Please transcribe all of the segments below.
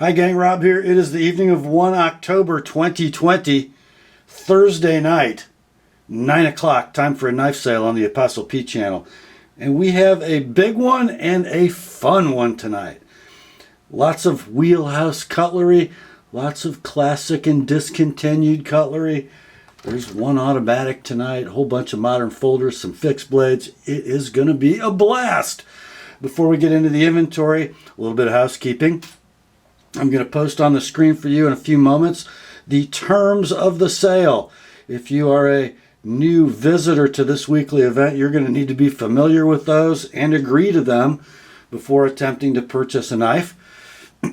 Hi gang, Rob here. It is the evening of 1 October 2020, Thursday night, 9 o'clock, time for a knife sale on the Apostle P channel. And we have a big one and a fun one tonight. Lots of wheelhouse cutlery, lots of classic and discontinued cutlery. There's one automatic tonight, a whole bunch of modern folders, some fixed blades. It is going to be a blast. Before we get into the inventory, a little bit of housekeeping. I'm going to post on the screen for you in a few moments the terms of the sale. If you are a new visitor to this weekly event, you're going to need to be familiar with those and agree to them before attempting to purchase a knife.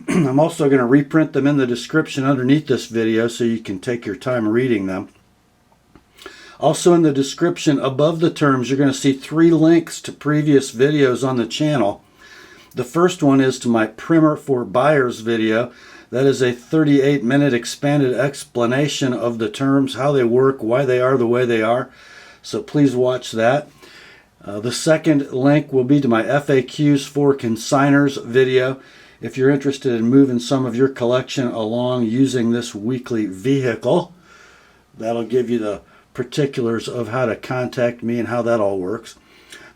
I'm also going to reprint them in the description underneath this video so you can take your time reading them. Also in the description above the terms, you're going to see 3 links to previous videos on the channel. The first one is to my Primer for Buyers video. That is a 38-minute expanded explanation of the terms, how they work, why they are the way they are. So please watch that. The second link will be to my FAQs for Consignors video. If you're interested in moving some of your collection along using this weekly vehicle, that'll give you the particulars of how to contact me and how that all works.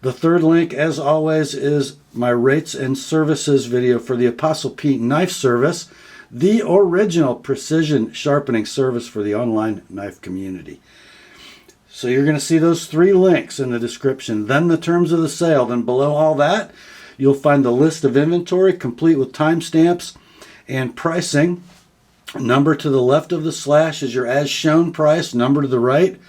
The third link, as always, is my rates and services video for the TheApostleP Knife Service, the original precision sharpening service for the online knife community. So you're going to see those 3 links in the description, then the terms of the sale. Then below all that, you'll find the list of inventory complete with timestamps and pricing. Number to the left of the slash is your as shown price. Number to the right,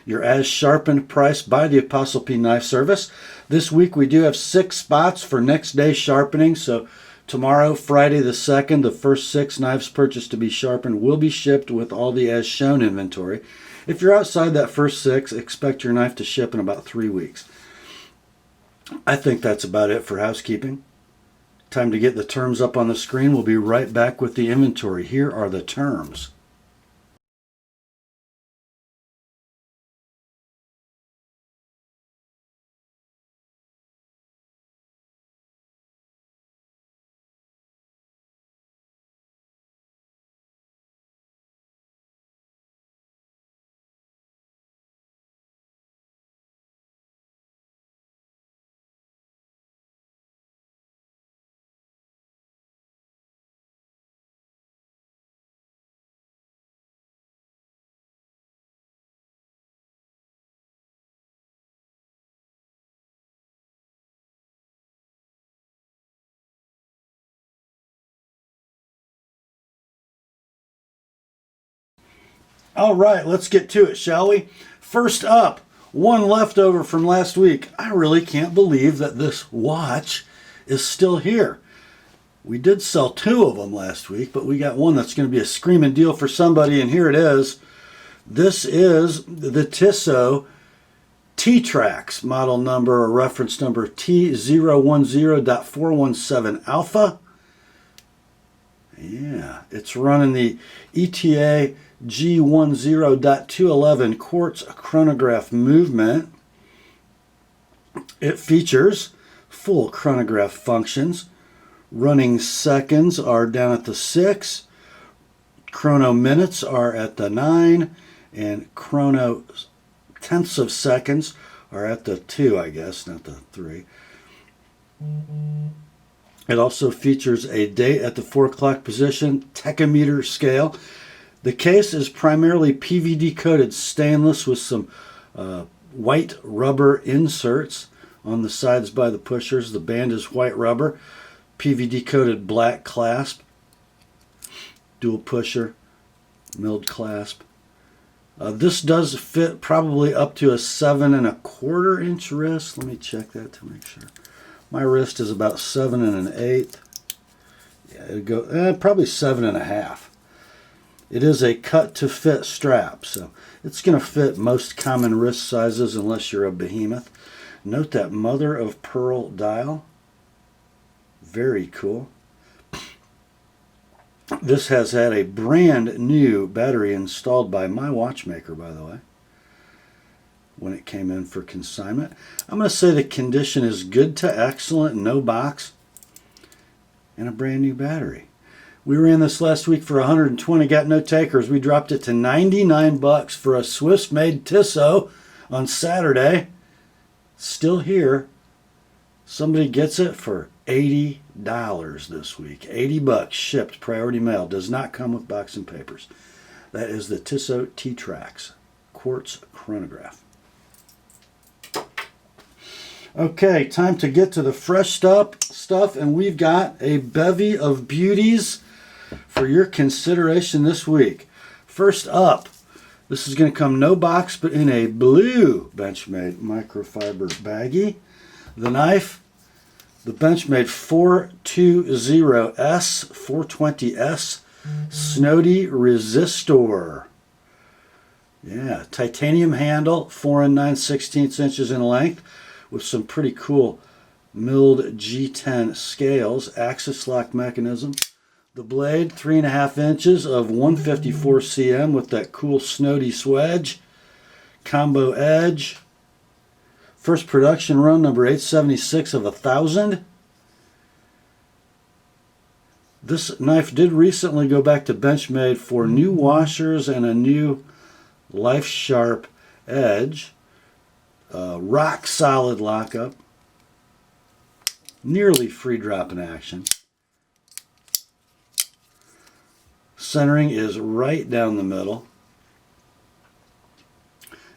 your as sharpened price by the TheApostleP Knife Service. This week we do have 6 spots for next day sharpening. So tomorrow, Friday the 2nd, the first 6 knives purchased to be sharpened will be shipped with all the as shown inventory. If you're outside that first 6, expect your knife to ship in about 3 weeks. I think that's about it for housekeeping. Time to get the terms up on the screen. We'll be right back with the inventory. Here are the terms. All right, let's get to it, shall we? First up, one leftover from last week. I really can't believe that this watch is still here. We did sell 2 of them last week, but we got one that's going to be a screaming deal for somebody, and here it is. This is the Tissot T-Tracx model number or reference number T010.417 Alpha. Yeah, it's running the ETA G10.211 quartz chronograph movement. It features full chronograph functions. Running seconds are down at the 6. Chrono minutes are at the 9. And chrono tenths of seconds are at the 2, I guess, not the 3. It also features a date at the 4 o'clock position, tachometer scale. The case is primarily PVD coated stainless with some white rubber inserts on the sides by the pushers. The band is white rubber, PVD coated black clasp, dual pusher, milled clasp. This does fit probably up to a 7 1/4 inch wrist. Let me check that to make sure. My wrist is about 7 1/8. Yeah, it'd go probably 7 1/2. It is a cut to fit strap, so it's going to fit most common wrist sizes unless you're a behemoth. Note that mother of pearl dial. Very cool. This has had a brand new battery installed by my watchmaker, by the way, when it came in for consignment. I'm going to say the condition is good to excellent, no box, and a brand new battery. We ran this last week for 120, got no takers. We dropped it to 99 bucks for a Swiss-made Tissot on Saturday. Still here. Somebody gets it for $80 this week. 80 bucks shipped, priority mail. Does not come with box and papers. That is the Tissot T-Tracx quartz chronograph. Okay, time to get to the fresh stuff, and we've got a bevy of beauties for your consideration this week. First up, this is going to come no box, but in a blue Benchmade microfiber baggie. The knife, the Benchmade 420S, 420S, Snody Resistor. Yeah, titanium handle, 4 9/16 inches in length, with some pretty cool milled G10 scales, axis lock mechanism. The blade, 3.5 inches of 154 cm with that cool Snody swedge. Combo edge. First production run, number 876 of 1,000. This knife did recently go back to Benchmade for new washers and a new life sharp edge. Rock solid lockup. Nearly free drop in action. Centering is right down the middle.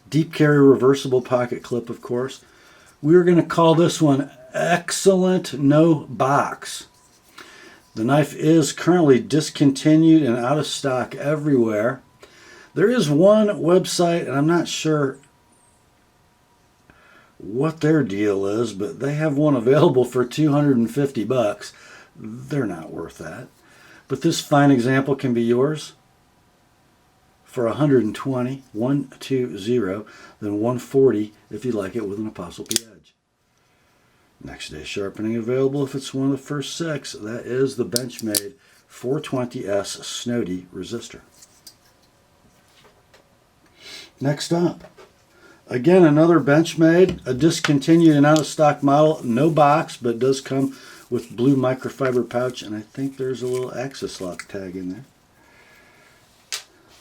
Deep carry reversible pocket clip, of course. We're going to call this one Excellent No Box. The knife is currently discontinued and out of stock everywhere. There is one website, and I'm not sure what their deal is, but they have one available for 250 bucks. They're not worth that. But this fine example can be yours for 120, 120, then 140 if you like it with an ApostleP edge. Next day sharpening available if it's one of the first 6. That is the Benchmade 420S Snody Resistor. Next up, again another Benchmade, a discontinued and out of stock model, no box, but does come with blue microfiber pouch, and I think there's a little axis lock tag in there.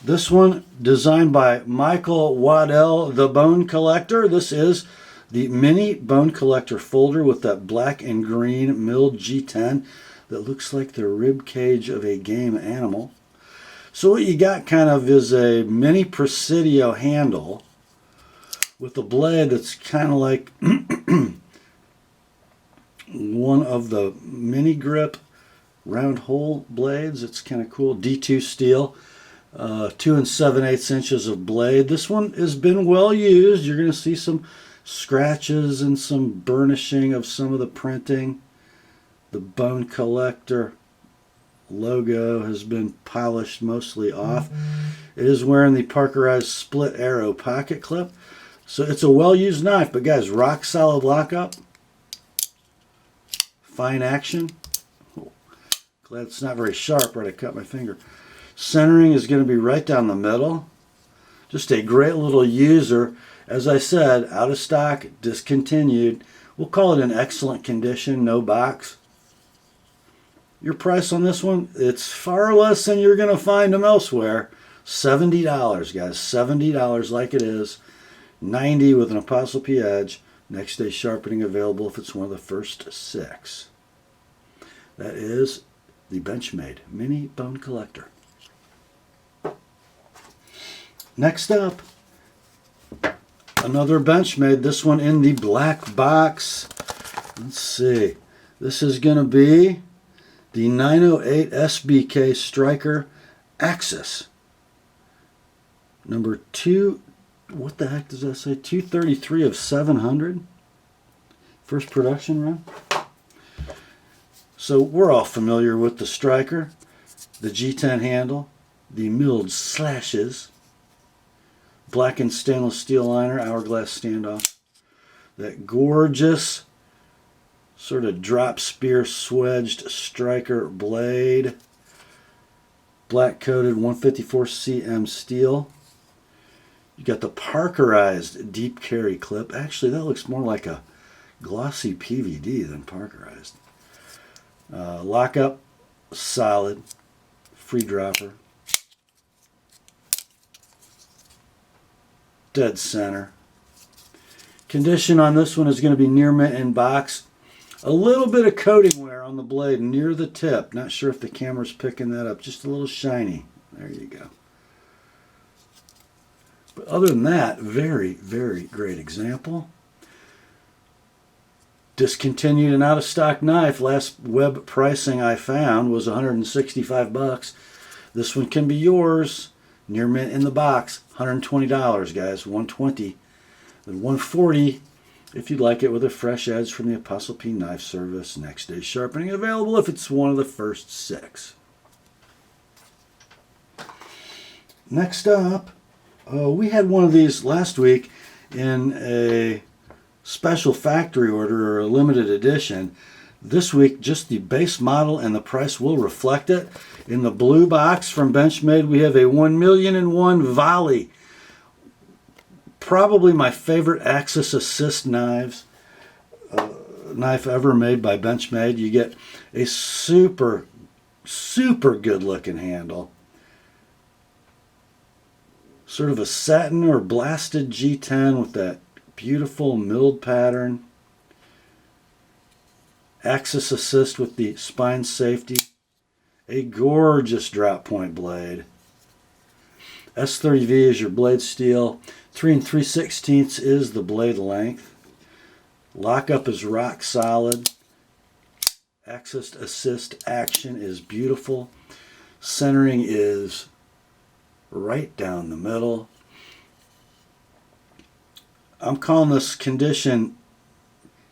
This one designed by Michael Waddell, the Bone Collector. This is the mini bone collector folder with that black and green milled G10 that looks like the rib cage of a game animal. So what you got kind of is a mini Presidio handle with a blade that's kind of like one of the mini grip round hole blades. It's kind of cool. D2 steel, 2 7/8 inches of blade. This one has been well used. You're going to see some scratches and some burnishing of some of the printing. The Bone Collector logo has been polished mostly off. It is wearing the Parkerized split arrow pocket clip. So it's a well-used knife, but guys, rock solid lockup. Fine action. Oh, glad it's not very sharp, right? I cut my finger. Centering is going to be right down the middle. Just a great little user. As I said, out of stock, discontinued. We'll call it an excellent condition, no box. Your price on this one, it's far less than you're going to find them elsewhere. $70, guys. $70 like it is. $90 with an ApostleP edge. Next day sharpening available if it's one of the first 6. That is the Benchmade Mini Bone Collector. Next up, another Benchmade. This one in the black box. Let's see. This is going to be the 908 SBK Stryker Axis. Number 2. What the heck does that say? 233 of 700. First production run. So we're all familiar with the Stryker, the G10 handle, the milled slashes, blackened stainless steel liner, hourglass standoff, that gorgeous sort of drop spear swedged Stryker blade, black coated 154 cm steel. You got the Parkerized deep carry clip. Actually, that looks more like a glossy PVD than Parkerized. Lockup, solid. free dropper. Dead center. Condition on this one is going to be near mint in box. A little bit of coating wear on the blade near the tip. Not sure if the camera's picking that up. Just a little shiny. There you go. But other than that, very, very great example. Discontinued and out-of-stock knife. Last web pricing I found was $165. This one can be yours. Near mint in the box. $120, guys. $120. And $140 if you'd like it with a fresh edge from the TheApostleP Knife Service. Next day sharpening available if it's one of the first 6. Next up, we had one of these last week in a special factory order or a limited edition. This week, just the base model and the price will reflect it. In the blue box from Benchmade, we have a 1,000,001 Volli. Probably my favorite axis assist knife ever made by Benchmade. You get a super, super good looking handle. Sort of a satin or blasted G10 with that beautiful milled pattern. Axis assist with the spine safety. A gorgeous drop point blade. S30V is your blade steel. 3 3/16 is the blade length. Lockup is rock solid. Axis assist action is beautiful. Centering is right down the middle. I'm calling this condition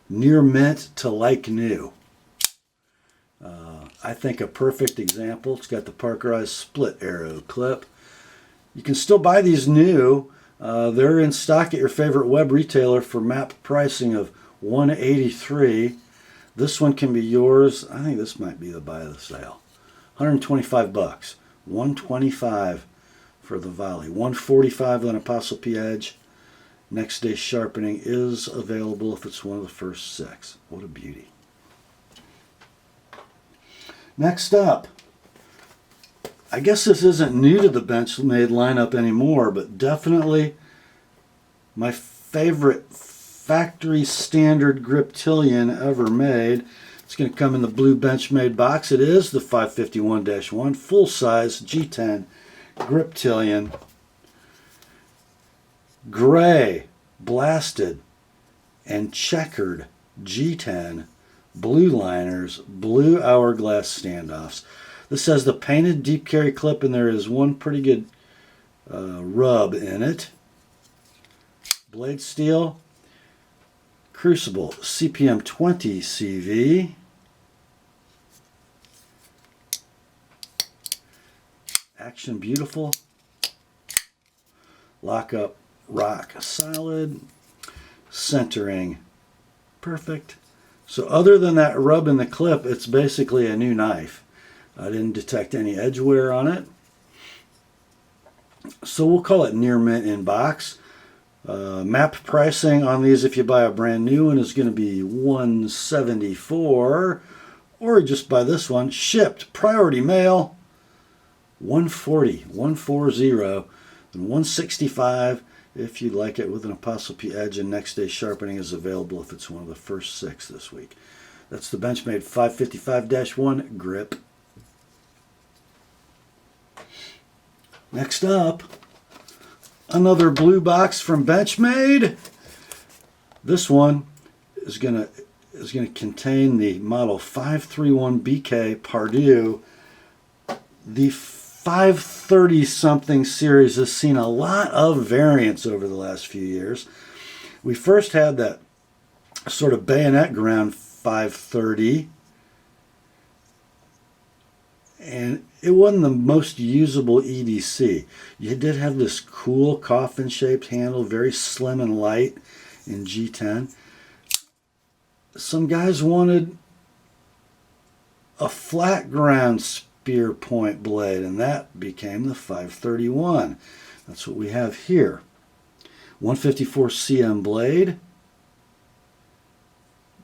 near mint to like new. I think a perfect example. It's got the Parkerized split arrow clip. You can still buy these new. They're in stock at your favorite web retailer for map pricing of $183. This one can be yours. I think this might be the buy of the sale. $125. $125 for the Volli. $145 on TheApostleP Edge. Next day sharpening is available if it's one of the first 6. What a beauty. Next up, I guess this isn't new to the Benchmade lineup anymore, but definitely my favorite factory standard griptilian ever made. It's going to come in the blue Benchmade box. It is the 551-1 full-size G10 griptilian. Gray, blasted, and checkered G10 blue liners, blue hourglass standoffs. This has the painted deep carry clip, and there is one pretty good rub in it. Blade steel, crucible, CPM 20 CV. Action beautiful. Lockup rock solid. Centering perfect. So other than that rub in the clip, it's basically a new knife. I didn't detect any edge wear on it. So we'll call it near mint in box. Map pricing on these if you buy a brand new one is going to be $174, or just buy this one shipped priority mail $140, and $165 if you'd like it with an TheApostleP Edge, and next day sharpening is available if it's one of the first 6 this week. That's the Benchmade 555-1 grip. Next up, another blue box from Benchmade. This one is gonna contain the model 531BK Pardue. The 530 something series has seen a lot of variants over the last few years. We first had that sort of bayonet ground 530, and it wasn't the most usable EDC. You did have this cool coffin shaped handle, very slim and light in G10. Some guys wanted a flat ground spear point blade, and that became the 531. That's what we have here. 154 cm blade.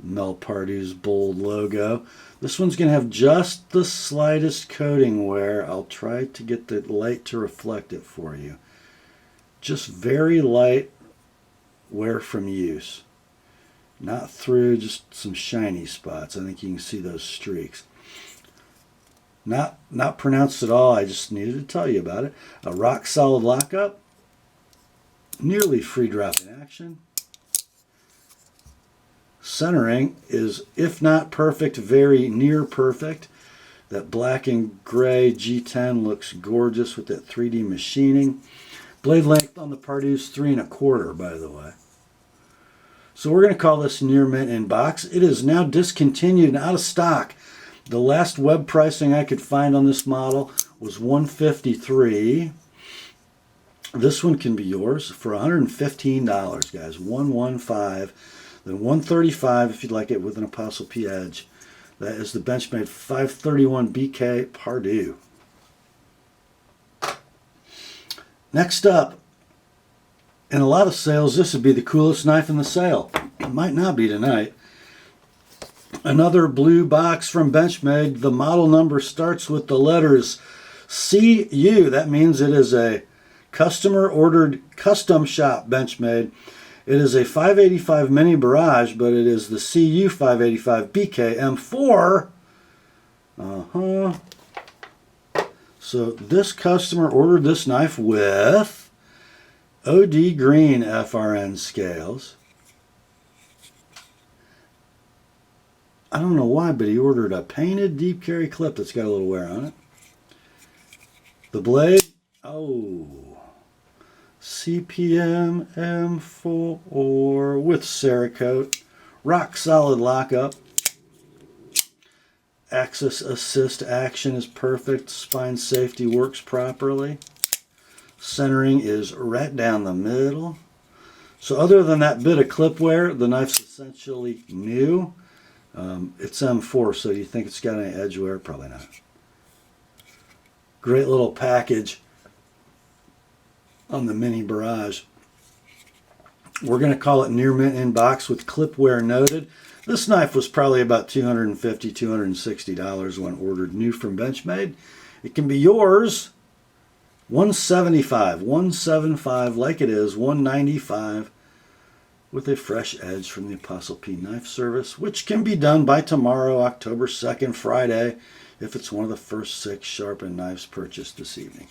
Mel Pardue's bold logo. This one's going to have just the slightest coating wear. I'll try to get the light to reflect it for you. Just very light wear from use. Not through, just some shiny spots. I think you can see those streaks. Not pronounced at all. I just needed to tell you about it. A rock solid lockup. Nearly free drop in action. Centering is, if not perfect, very near perfect. That black and gray G10 looks gorgeous with that 3D machining. Blade length on the Pardue's 3 1/4, by the way. So we're going to call this near mint in box. It is now discontinued and out of stock. The last web pricing I could find on this model was $153. This one can be yours for $115, guys. $115. Then $135 if you'd like it with an Apostle P edge. That is the Benchmade 531 BK Pardue. Next up, in a lot of sales, this would be the coolest knife in the sale. It might not be tonight. Another blue box from Benchmade. The model number starts with the letters CU. That means it is a customer ordered custom shop Benchmade. It is a 585 Mini Barrage, but it is the CU 585 BK M4. So this customer ordered this knife with OD green FRN scales. I don't know why, but he ordered a painted deep carry clip that's got a little wear on it. The blade, CPM M4 with Cerakote. Rock solid lockup. Axis assist action is perfect. Spine safety works properly. Centering is right down the middle. So other than that bit of clip wear, the knife's essentially new. It's M4, so you think it's got any edge wear? Probably not. Great little package on the Mini Barrage. We're going to call it near mint in box with clip wear noted. This knife was probably about $250, $260 when ordered new from Benchmade. It can be yours. $175, $175 like it is, $195 with a fresh edge from the Apostle P Knife Service, which can be done by tomorrow, October 2nd, Friday, if it's one of the first 6 sharpened knives purchased this evening.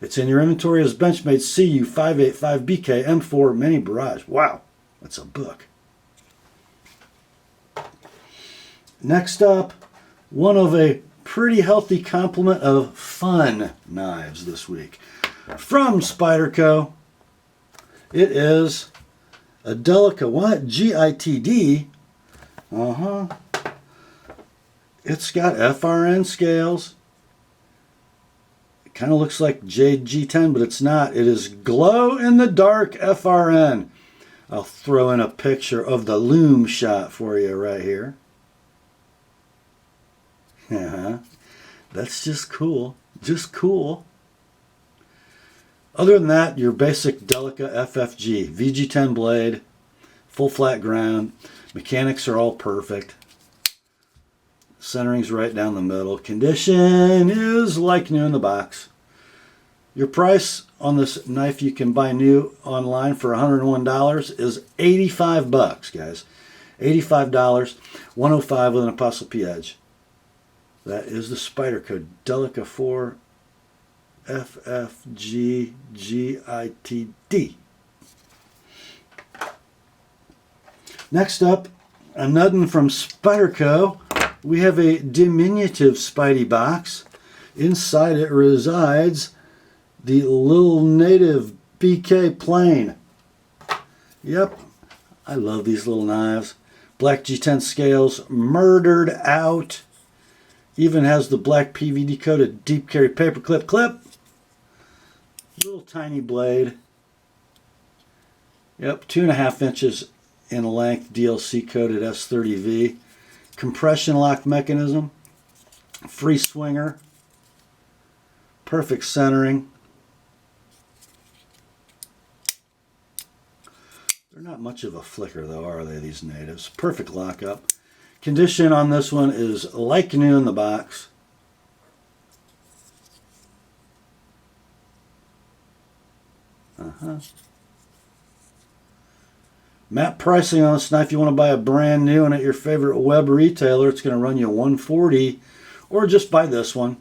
It's in your inventory as Benchmade CU 585 BK M4 Mini Barrage. Wow, that's a book. Next up, one of a pretty healthy complement of fun knives this week. From Spyderco, it is a Delica, what? GITD. It's got FRN scales. It kind of looks like Jade G10, but it's not. It is glow-in-the-dark FRN. I'll throw in a picture of the loom shot for you right here. That's just cool. Just cool. Other than that, your basic Delica FFG. VG10 blade. Full flat ground. Mechanics are all perfect. Centering's right down the middle. Condition is like new in the box. Your price on this knife you can buy new online for $101 is $85, guys. $85. $105 with an Apostle P edge. That is the Spyderco Delica 4 FFG GITD. Next up, another from Spyderco. We have a diminutive Spidey box. Inside it resides the little native BK plane. Yep, I love these little knives. Black G10 scales, murdered out. Even has the black PVD coated deep carry paperclip clip. Little tiny blade. Yep, 2.5 inches in length, DLC coated S30V. Compression lock mechanism. Free swinger. Perfect centering. They're not much of a flicker though, are they, these natives? Perfect lockup. Condition on this one is like new in the box. Map pricing on this knife, you want to buy a brand new one at your favorite web retailer, it's going to run you $140, or just buy this one.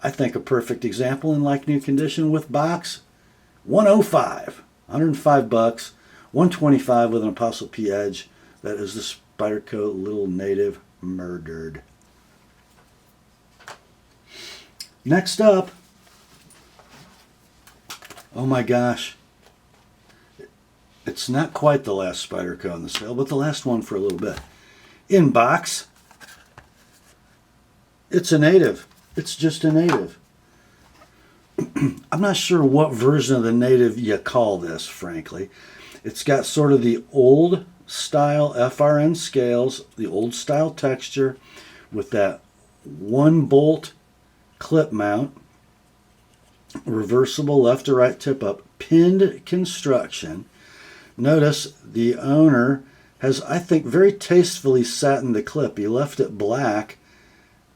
I think a perfect example in like new condition with box, $105, $105, $125 with an Apostle P edge. That is the Spyderco Little Native Murdered. Next up, oh my gosh, it's not quite the last Spyderco on the sale, but the last one for a little bit. In box, it's a native. It's just a native. I'm not sure what version of the native you call this, frankly. It's got sort of the old style FRN scales, the old style texture with that one bolt clip mount, reversible left to right tip up, pinned construction. Notice the owner has, I think, very tastefully satined the clip. He left it black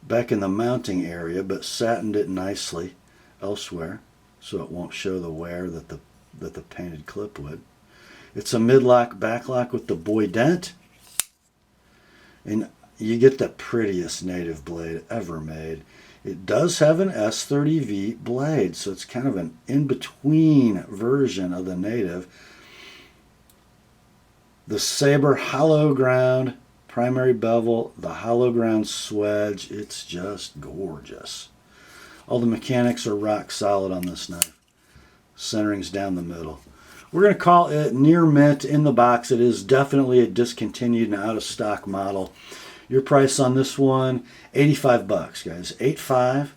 back in the mounting area, but satined it nicely elsewhere so it won't show the wear that the painted clip would. It's a mid-lock backlock with the boy dent, and you get the prettiest native blade ever made. It does have an S30V blade, so it's kind of an in-between version of the native. The saber hollow ground primary bevel, the hollow ground swedge, it's just gorgeous. All the mechanics are rock solid on this knife. Centering's down the middle. We're going to call it near mint in the box. It is definitely a discontinued and out of stock model. Your price on this one, $85, guys. $85,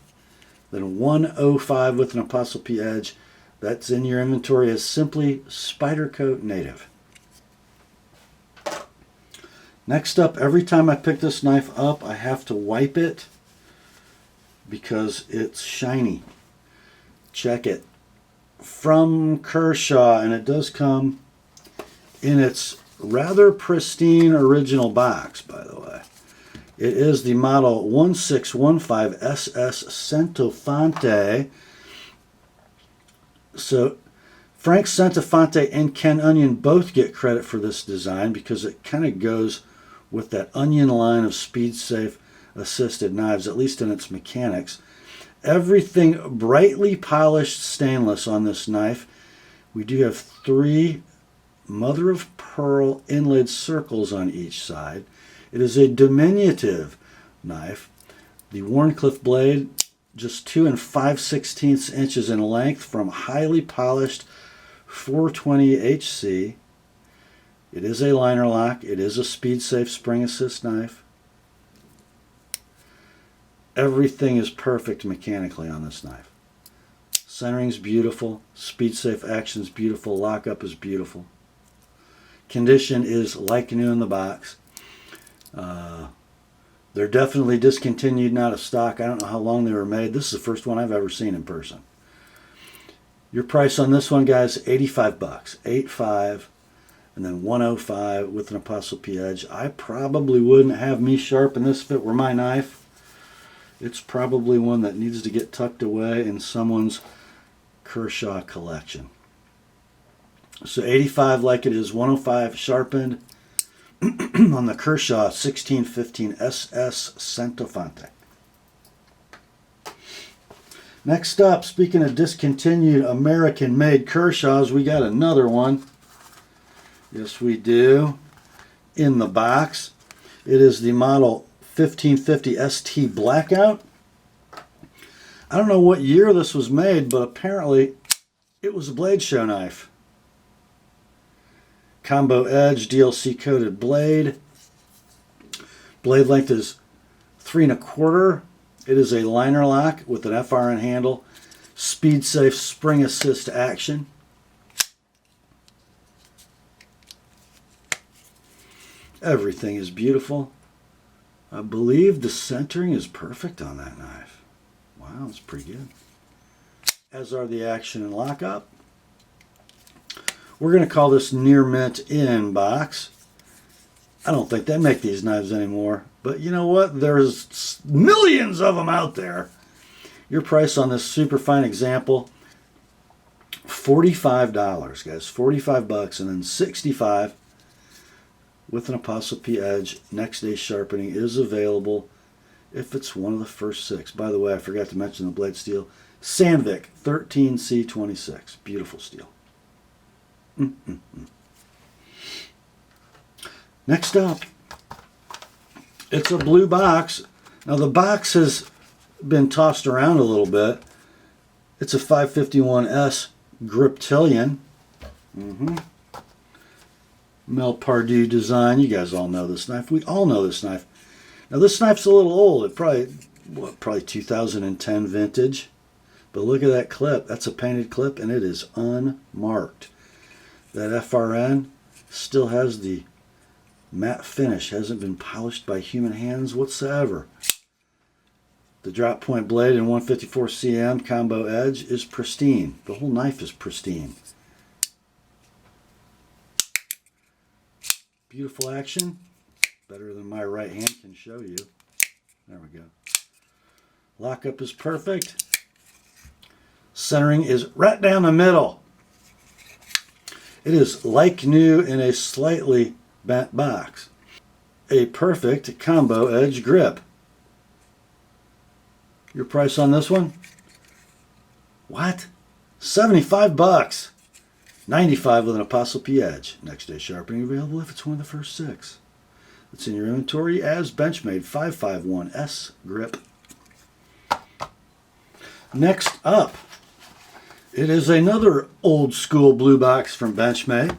then $105 with an Apostle P edge. That's in your inventory as simply Spyderco Native. Next up, every time I pick this knife up, I have to wipe it because it's shiny. Check it. From Kershaw, and it does come in its rather pristine original box, by the way. It is the model 1615 SS Centofante. So Frank Centofante and Ken Onion both get credit for this design because it kind of goes with that Onion line of speed-safe assisted knives, at least in its mechanics. Everything brightly polished stainless on this knife. We do have 3 mother-of-pearl inlaid circles on each side. It is a diminutive knife. The Wharncliffe blade, just 2 5/16 inches in length from highly polished 420 HC. It is a liner lock. It is a speed-safe spring assist knife. Everything is perfect mechanically on this knife. Centering's beautiful. Speed-safe action's beautiful. Lockup is beautiful. Condition is like new in the box. They're definitely discontinued and out of stock. I don't know how long they were made. This is the first one I've ever seen in person. Your price on this one, guys, $85. $85, and then $105 with an Apostle P edge. I probably wouldn't have me sharpen this if it were my knife. It's probably one that needs to get tucked away in someone's Kershaw collection. So $85 like it is, $105 sharpened on the Kershaw 1615 SS Centofante. Next up, speaking of discontinued American-made Kershaws, we got another one. Yes, we do. In the box. It is the model 1550 ST Blackout. I don't know what year this was made, but apparently it was a blade show knife. Combo edge, DLC coated blade. Blade length is 3 1/4. It is a liner lock with an FRN handle. Speed safe spring assist action. Everything is beautiful. I believe the centering is perfect on that knife. Wow, that's pretty good. As are the action and lockup. We're going to call this near mint in box. I don't think they make these knives anymore. But you know what? There's millions of them out there. Your price on this super fine example, $45, guys. 45 bucks, and then 65 with an Apostle P edge. Next day sharpening is available if it's one of the first 6. By the way, I forgot to mention the blade steel. Sandvik 13C26. Beautiful steel. Next up, it's a blue box. Now the box has been tossed around a little bit. It's a 551S Griptilian. Mel Pardue design. You guys all know this knife. We all know this knife. Now this knife's a little old. It probably 2010 vintage. But look at that clip. That's a painted clip, and it is unmarked. That FRN still has the matte finish. Hasn't been polished by human hands whatsoever. The drop point blade and 154 cm combo edge is pristine. The whole knife is pristine. Beautiful action. Better than my right hand can show you. There we go. Lockup is perfect. Centering is right down the middle. It is like new in a slightly bent box. A perfect combo edge grip. Your price on this one? What? 75 bucks. 95 with an Apostle P edge. Next day sharpening available if it's one of the first 6. It's in your inventory as Benchmade 551S grip. Next up, it is another old school blue box from Benchmade.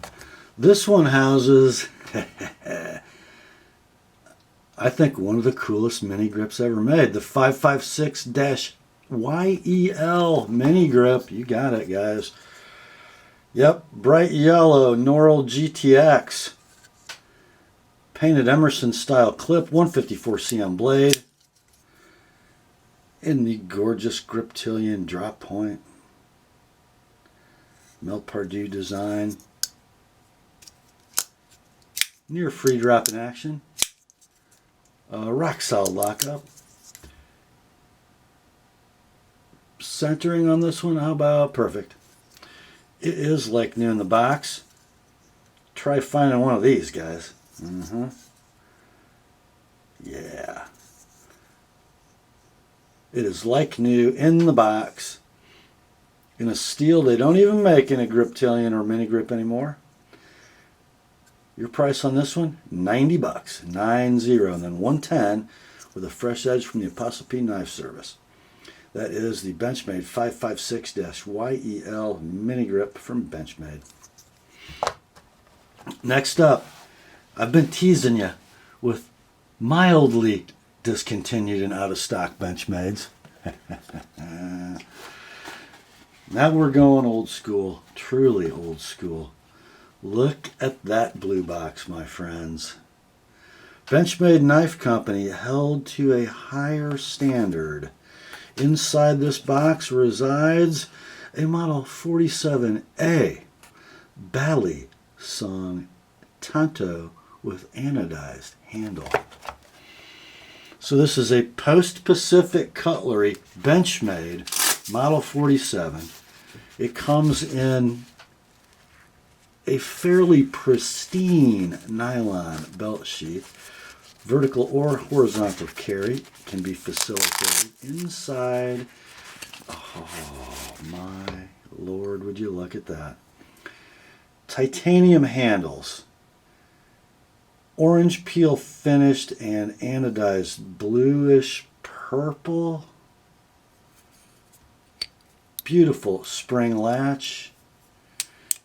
This one houses, I think, one of the coolest mini grips ever made. The 556-YEL mini grip. You got it, guys. Yep, bright yellow Norol GTX. Painted Emerson style clip, 154 cm blade. In the gorgeous Griptilian drop point. Mel Pardue design. Near free drop in action. Rock solid lockup. Centering on this one, how about perfect? It is like new in the box. Try finding one of these, guys. Yeah. It is like new in the box. In a steel they don't even make in a Griptilian or mini grip anymore. Your price on this one, 90 bucks. 90, and then 110 with a fresh edge from the Apostle P Knife Service. That is the Benchmade 556-YEL mini grip from Benchmade. Next up, I've been teasing you with mildly discontinued and out of stock Benchmades. Now we're going old school, truly old school. Look at that blue box, my friends. Benchmade Knife Company held to a higher standard. Inside this box resides a Model 47A Bali-Song Tanto with anodized handle. So this is a post-Pacific cutlery Benchmade Model 47. It comes in a fairly pristine nylon belt sheath. Vertical or horizontal carry can be facilitated inside. Oh my Lord, would you look at that. Titanium handles. Orange peel finished and anodized bluish purple. Beautiful spring latch.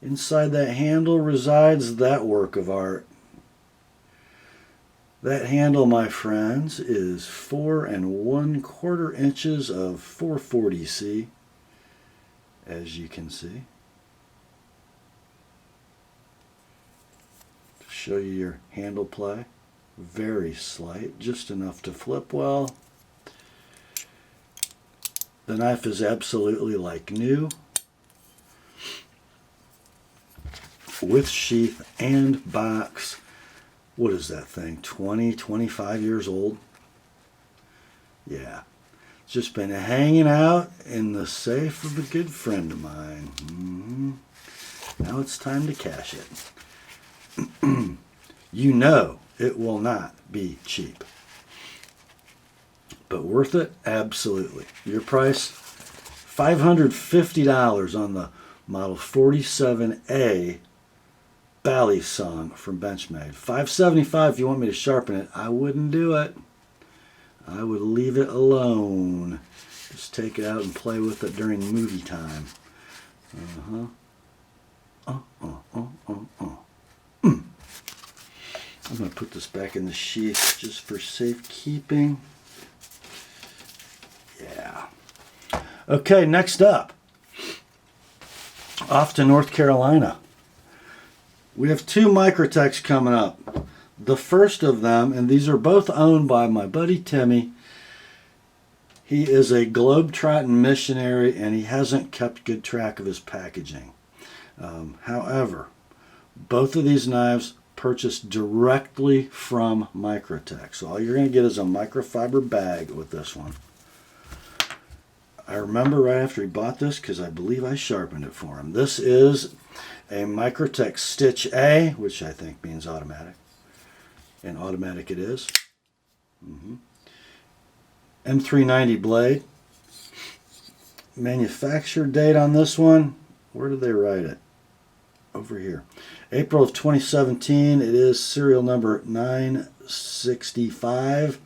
Inside that handle resides that work of art. That handle, my friends, is 4 1/4 inches of 440C, as you can see. To show you your handle play, very slight, just enough to flip well. The knife is absolutely like new. with sheath and box. What is that thing, 20, 25 years old? Yeah. It's just been hanging out in the safe of a good friend of mine. Now it's time to cash it. You know it will not be cheap. But worth it? Absolutely. Your price? $550 on the Model 47A Bali-Song from Benchmade. $575 if you want me to sharpen it. I wouldn't do it. I would leave it alone. Just take it out and play with it during movie time. I'm going to put this back in the sheath just for safekeeping. Yeah. Okay, next up. Off to North Carolina. We have two Microtechs coming up. The first of them, and these are both owned by my buddy Timmy. He is a globe-trotting missionary and he hasn't kept good track of his packaging. However, both of these knives purchased directly from Microtech. So all you're going to get is a microfiber bag with this one. I remember right after he bought this because I believe I sharpened it for him. This is a Microtech Stitch A, which I think means automatic. And automatic it is. M390 blade. Manufacture date on this one, where did they write it? Over here. April of 2017. It is serial number 965.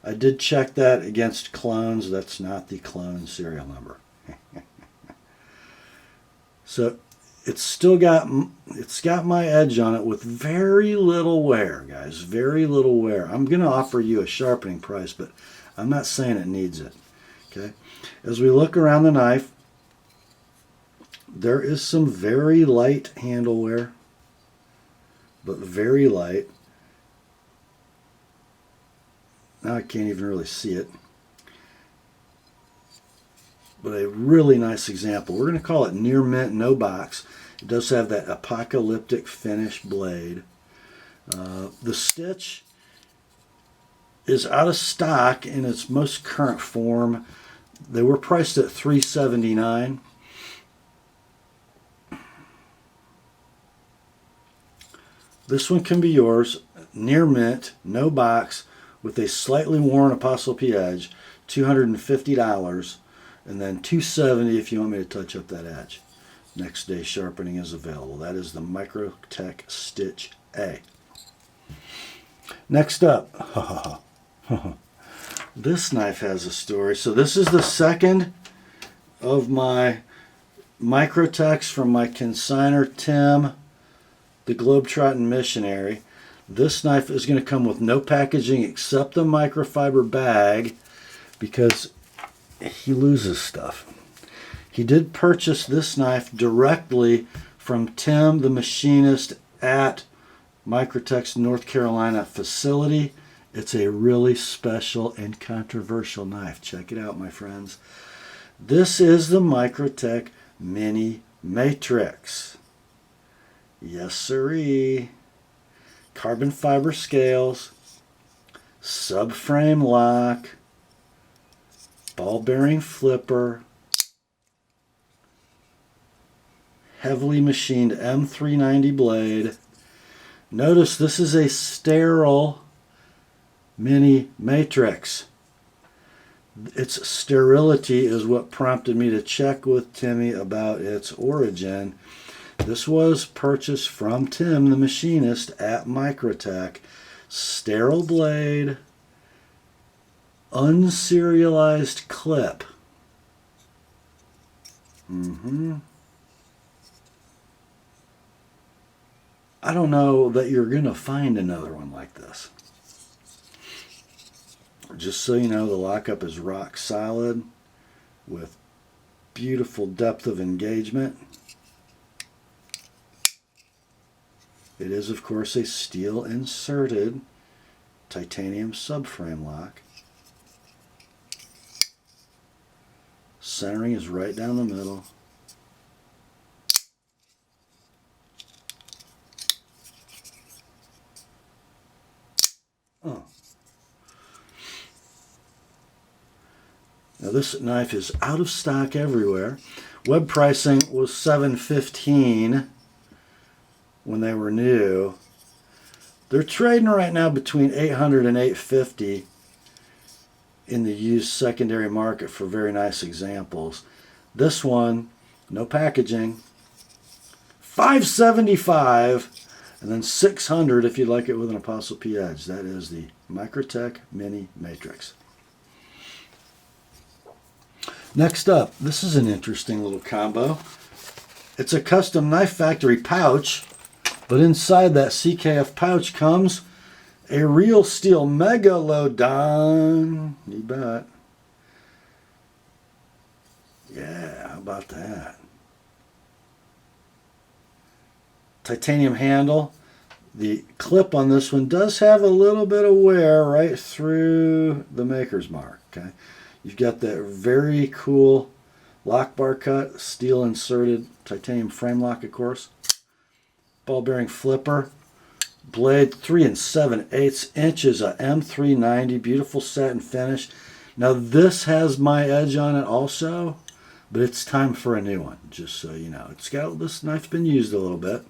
I did check that against clones. That's not the clone serial number. So it's got my edge on it with very little wear, guys. Very little wear. I'm going to offer you a sharpening price, but I'm not saying it needs it. Okay. As we look around the knife, there is some very light handle wear, but very light. Now I can't even really see it. But a really nice example. We're going to call it near mint, no box. It does have that apocalyptic finish blade. The stitch is out of stock in its most current form. They were priced at $379. This one can be yours, near mint, no box, with a slightly worn ApostleP edge, $250, and then $270 if you want me to touch up that edge. Next day sharpening is available. That is the Microtech Stitch A. Next up, this knife has a story. So this is the second of my Microtechs from my consignor Tim, the Globetrotting Missionary. This knife is going to come with no packaging except the microfiber bag because he loses stuff. He did purchase this knife directly from Tim, the machinist at Microtech's North Carolina facility. It's a really special and controversial knife. Check it out, my friends. This is the Microtech Mini Matrix. Yes, sirree. Carbon fiber scales, subframe lock, ball bearing flipper, heavily machined M390 blade. Notice this is a sterile Mini Matrix. Its sterility is what prompted me to check with Timmy about its origin. This was purchased from Tim, the machinist at Microtech. Sterile blade, unserialized clip. I don't know that you're going to find another one like this. Just so you know, the lockup is rock solid with beautiful depth of engagement. It is, of course, a steel inserted titanium subframe lock. Centering is right down the middle. Now this knife is out of stock everywhere. Web pricing was $715 when they were new. They're trading right now between $800 and $850 in the used secondary market for very nice examples. This one, no packaging, $575, and then $600 if you'd like it with an Apostle P edge. That is the Microtech Mini Matrix. Next up, this is an interesting little combo. It's a custom knife factory pouch, but inside that CKF pouch comes a real steel Megalodon. You bet. Yeah, how about that? Titanium handle. The clip on this one does have a little bit of wear right through the maker's mark. Okay, you've got that very cool lock bar cut, steel inserted titanium frame lock, of course. Ball bearing flipper. Blade 3 7/8 inches, a M390, beautiful satin finish. Now this has my edge on it also, but it's time for a new one, just so you know. This knife's been used a little bit.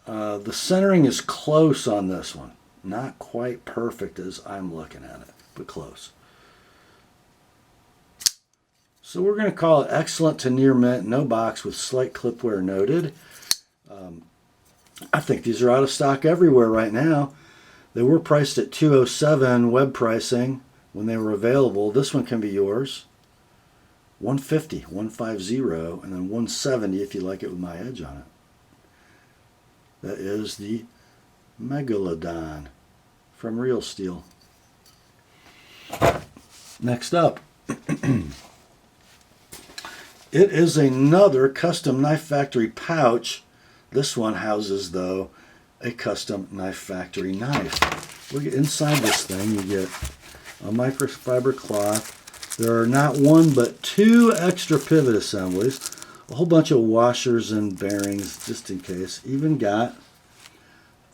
The centering is close on this one. Not quite perfect as I'm looking at it, but close. So we're going to call it excellent to near mint, no box with slight clip wear noted. I think these are out of stock everywhere right now. They were priced at $207 web pricing when they were available. This one can be yours. $150, $150, and then $170 if you like it with my edge on it. That is the Megalodon from Real Steel. Next up, it is another custom knife factory pouch. This one houses, though, a custom knife factory knife. Look, inside this thing, you get a microfiber cloth. There are not one but two extra pivot assemblies, a whole bunch of washers and bearings just in case. Even got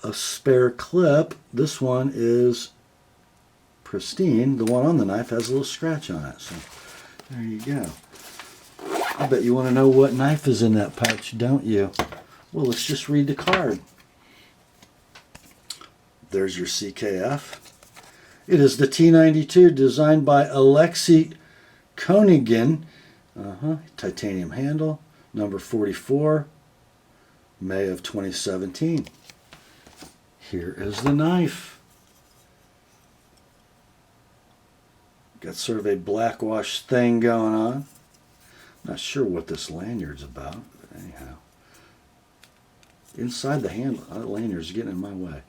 a spare clip. This one is pristine. The one on the knife has a little scratch on it. So there you go. I bet you want to know what knife is in that pouch, don't you? Well, let's just read the card. There's your CKF. It is the T92 designed by Alexei Konigin. Titanium handle, number 44, May of 2017. Here is the knife. Got sort of a black wash thing going on. Not sure what this lanyard's about, but anyhow. Inside the handle, that lanyard's getting in my way.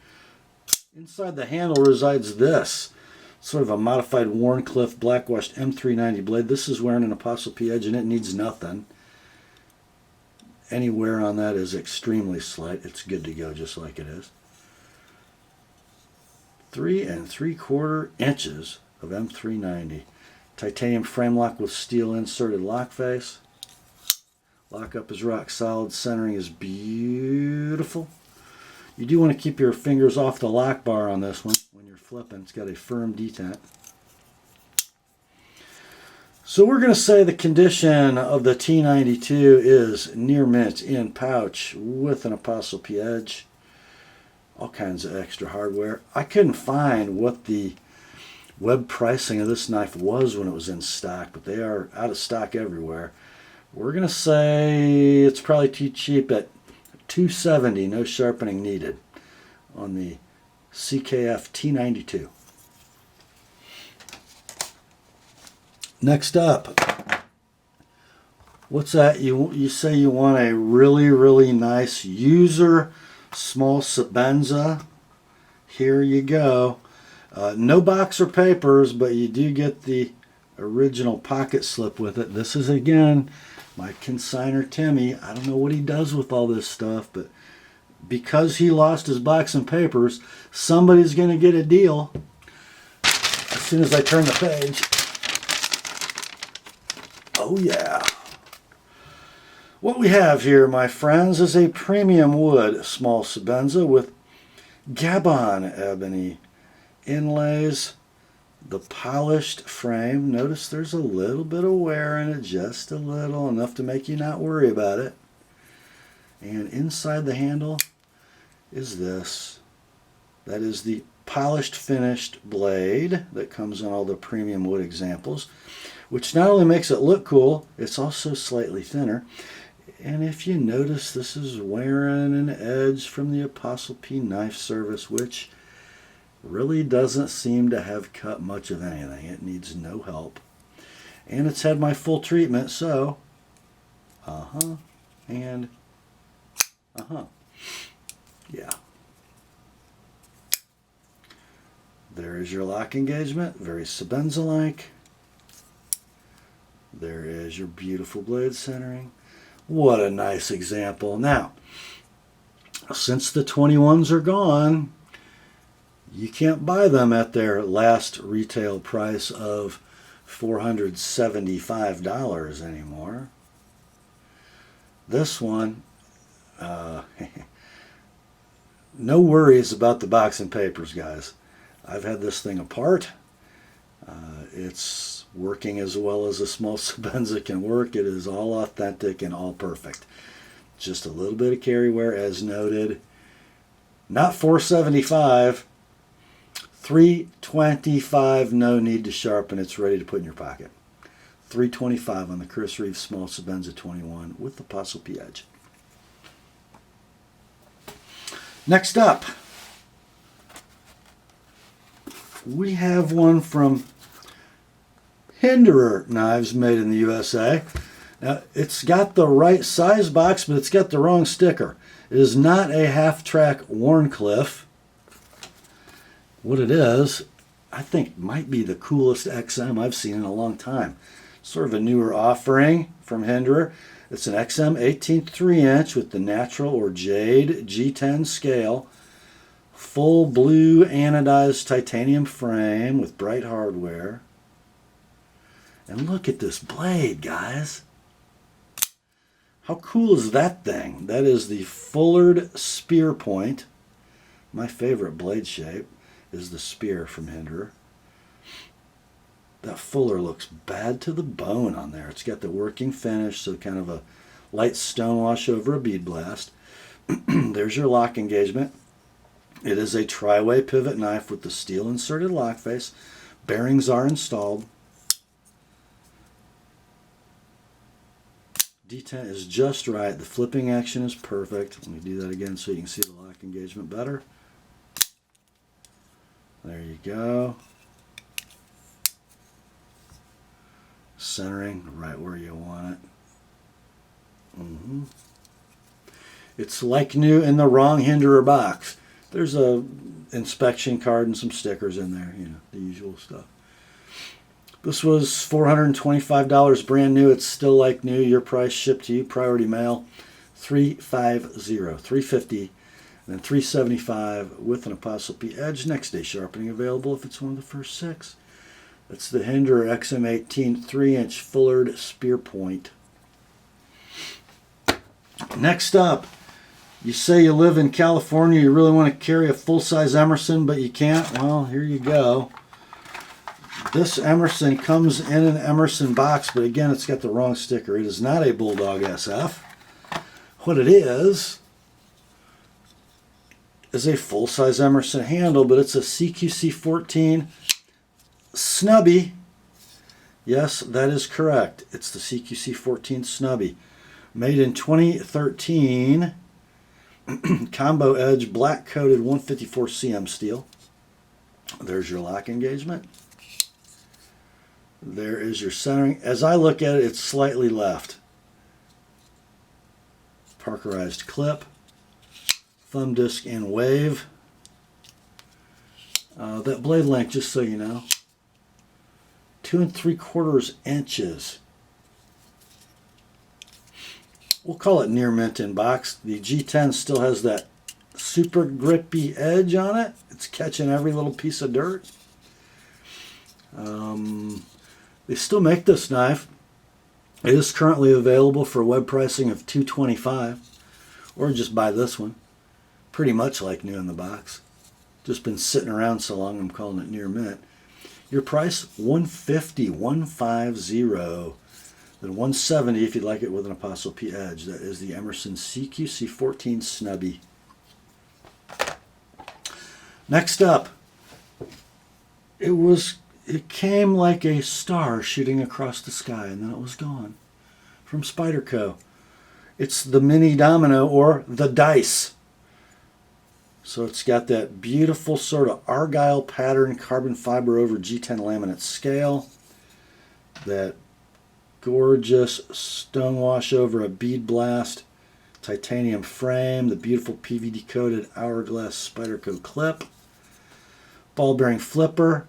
Inside the handle resides this, sort of a modified Warncliffe blackwashed M390 blade. This is wearing an Apostle P edge and it needs nothing. Any wear on that is extremely slight. It's good to go just like it is. 3 3/4 inches of M390. Titanium frame lock with steel inserted lock face. Lockup is rock solid. Centering is beautiful. You do want to keep your fingers off the lock bar on this one when you're flipping. It's got a firm detent. So we're going to say the condition of the T92 is near mint in pouch with an Apostle P edge. All kinds of extra hardware. I couldn't find what the web pricing of this knife was when it was in stock, but they are out of stock everywhere. We're going to say it's probably too cheap at $270, no sharpening needed, on the CKF T92. Next up, what's that? You say you want a really, really nice user small Sabenza. Here you go. No box or papers, but you do get the original pocket slip with it. This is, again, my consignor Timmy. I don't know what he does with all this stuff, but because he lost his box and papers, somebody's going to get a deal as soon as I turn the page. Oh yeah. What we have here, my friends, is a premium wood small Sabenza with Gabon ebony inlays, The polished frame, notice there's a little bit of wear in it, just a little, enough to make you not worry about it. And inside the handle is this. That is the polished finished blade that comes on all the premium wood examples, which not only makes it look cool, it's also slightly thinner. And if you notice, this is wearing an edge from the TheApostleP Knife Service, which really doesn't seem to have cut much of anything. It needs no help. And it's had my full treatment, so and yeah. There is your lock engagement, very Sebenza-like. There is your beautiful blade centering. What a nice example. Now, since the 21s are gone, you can't buy them at their last retail price of $475 anymore. This one, no worries about the box and papers, guys. I've had this thing apart. It's working as well as a small Sebenza can work. It is all authentic and all perfect. Just a little bit of carry wear as noted. Not $475. $325, no need to sharpen. It's ready to put in your pocket. $325 on the Chris Reeve Small Sebenza 21 with the TheApostleP Edge. Next up, we have one from Hinderer Knives, made in the USA. Now, it's got the right size box, but it's got the wrong sticker. It is not a half-track Wharncliffe. What it is, I think might be the coolest XM I've seen in a long time. Sort of a newer offering from Hinderer. It's an XM 18th 3-inch with the natural or jade G10 scale. Full blue anodized titanium frame with bright hardware. And look at this blade, guys. How cool is that thing? That is the Fullard Spear Point. My favorite blade shape is the spear from Hinderer. That fuller looks bad to the bone on there. It's got the working finish, so kind of a light stonewash over a bead blast. There's your lock engagement. It is a tri-way pivot knife with the steel inserted lock face. Bearings are installed. D10 is just right. The flipping action is perfect. Let me do that again so you can see the lock engagement better. There you go. Centering right where you want it. It's like new in the wrong Hinderer box. There's a inspection card and some stickers in there, you know, the usual stuff. This was $425 brand new. It's still like new. Your price shipped to you, Priority Mail, $350, and then $375 with an TheApostleP Edge. Next day sharpening available if it's one of the first 6. That's the Hinderer XM18 3-inch Fullard Spear Point. Next up, you say you live in California, you really want to carry a full-size Emerson, but you can't. Well, here you go. This Emerson comes in an Emerson box, but again, it's got the wrong sticker. It is not a Bulldog SF. What it is a full-size Emerson handle, but it's a CQC 14 snubby. Yes, that is correct. It's the CQC 14 snubby. Made in 2013. Combo edge, black coated 154 cm steel. There's your lock engagement. There is your centering. As I look at it, it's slightly left. Parkerized clip. Thumb disc and wave. That blade length, just so you know, 2 3/4 inches. We'll call it near mint in box. The G10 still has that super grippy edge on it. It's catching every little piece of dirt. They still make this knife. It is currently available for web pricing of $225, or just buy this one. Pretty much like new in the box. Just been sitting around so long, I'm calling it near mint. Your price, $150, $150. Then $170 if you'd like it with an Apostle P edge. That is the Emerson CQC14 Snubby. Next up, it came like a star shooting across the sky, and then it was gone. From Spyderco. It's the mini domino, or the dice. So it's got that beautiful sort of argyle pattern, carbon fiber over G10 laminate scale. That gorgeous stonewash over a bead blast titanium frame. The beautiful PVD coated hourglass Spyderco clip. Ball bearing flipper.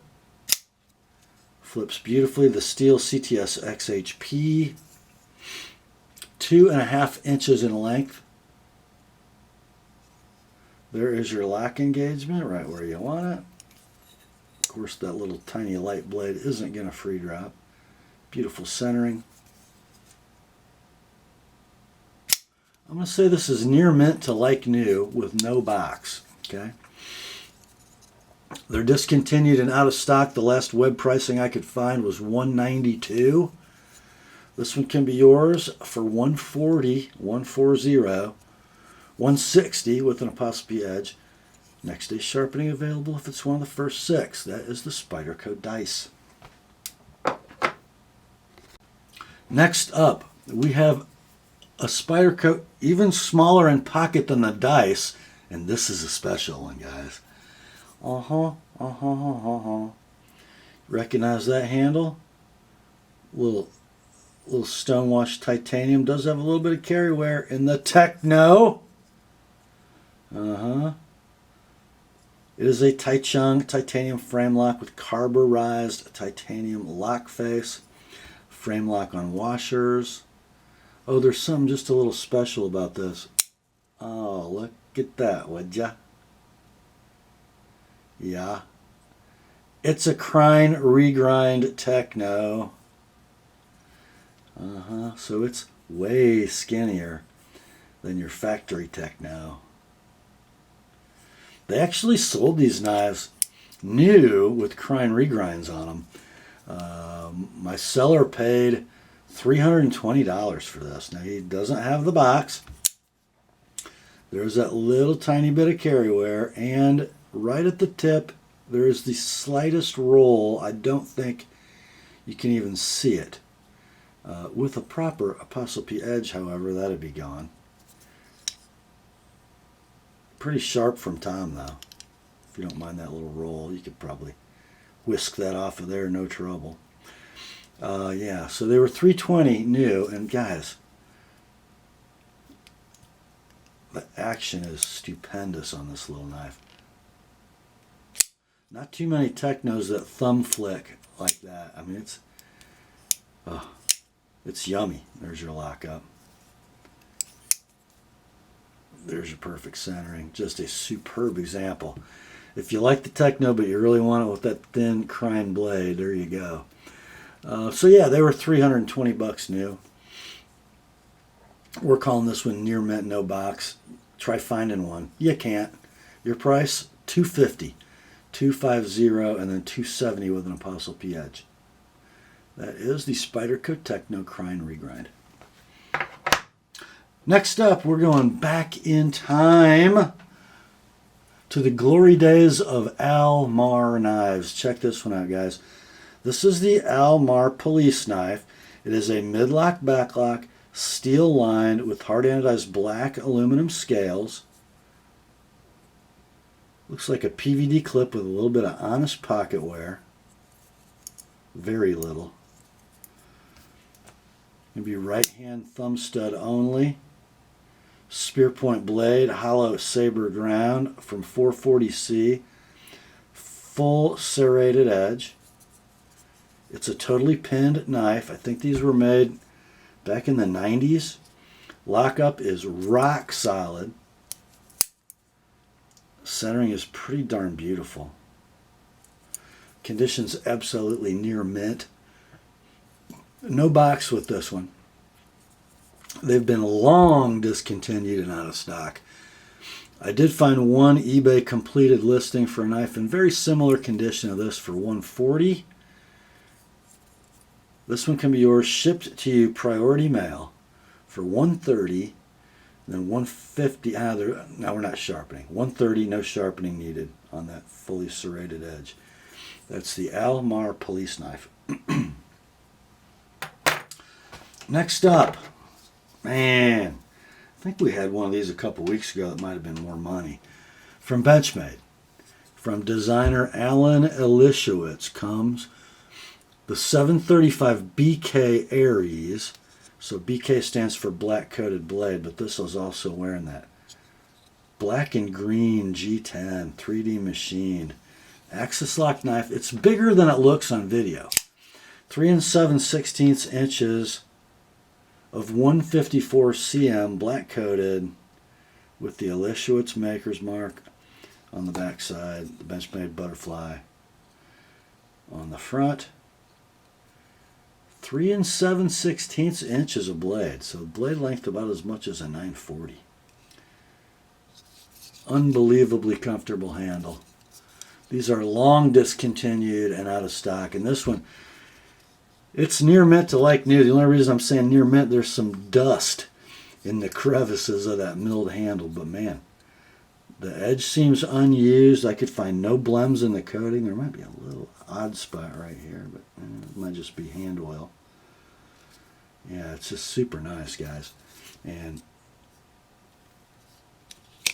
Flips beautifully. The steel CTS XHP. 2.5 inches in length. There is your lock engagement right where you want it. Of course, that little tiny light blade isn't going to free drop. Beautiful centering. I'm going to say this is near mint to like new with no box. Okay. They're discontinued and out of stock. The last web pricing I could find was $192. This one can be yours for $140, $160 with an Apostle P edge. Next day sharpening available if it's one of the first 6. That is the Spyderco dice. Next up, we have a Spyderco even smaller in pocket than the dice, and this is a special one, guys. Recognize that handle? Little stonewash titanium. Does have a little bit of carry wear in the Techno. It is a Taichung titanium frame lock with carburized titanium lock face. Frame lock on washers. Oh, there's something just a little special about this. Oh, look at that, would ya? Yeah. It's a Crine regrind Techno. So it's way skinnier than your factory Techno. They actually sold these knives new with Crine regrinds on them. My seller paid $320 for this. Now, he doesn't have the box. There's that little tiny bit of carry wear, and right at the tip, there is the slightest roll. I don't think you can even see it. With a proper Apostle P edge, however, that'd be gone. Pretty sharp from Tom, though. If you don't mind that little roll, you could probably whisk that off of there, no trouble. Yeah, so they were $320 new, and guys, the action is stupendous on this little knife. Not too many Technos that thumb flick like that. I mean, it's yummy. There's your lockup. There's your perfect centering. Just a superb example. If you like the Techno, but you really want it with that thin Crine blade, there you go. So yeah, they were $320 new. We're calling this one near mint, no box. Try finding one. You can't. Your price, $250, $250, and then $270 with an Apostle P edge. That is the Spyderco Techno Crine regrind. Next up, we're going back in time to the glory days of Almar knives. Check this one out, guys. This is the Almar police knife. It is a mid-lock backlock, steel lined with hard anodized black aluminum scales. Looks like a PVD clip with a little bit of honest pocket wear. Very little. Gonna be right hand thumb stud only. Spear point blade, hollow saber ground from 440C. Full serrated edge. It's a totally pinned knife. I think these were made back in the 90s. Lockup is rock solid. Centering is pretty darn beautiful. Conditions absolutely near mint. No box with this one. They've been long discontinued and out of stock. I did find one eBay completed listing for a knife in very similar condition to this for $140. This one can be yours, shipped to you Priority Mail for $130, then $150. Now we're not sharpening. $130, no sharpening needed on that fully serrated edge. That's the Almar police knife. Next up, man, I think we had one of these a couple weeks ago that might have been more money. From Benchmade, from designer Alan Elishowitz, comes the 735 BK Aries. So BK stands for black coated blade, but this was also wearing that black and green G10 3D machined axis lock knife. It's bigger than it looks on video. 3 7/16 inches of 154 cm black coated with the Elishowitz maker's mark on the back side, the Benchmade butterfly on the front. 3 7/16 inches of blade, so blade length about as much as a 940. Unbelievably comfortable handle. These are long discontinued and out of stock, and this one, it's near mint to like new. The only reason I'm saying near mint, there's some dust in the crevices of that milled handle, but man, the edge seems unused. I could find no blems in the coating. There might be a little odd spot right here, but it might just be hand oil. Yeah, it's just super nice, guys. And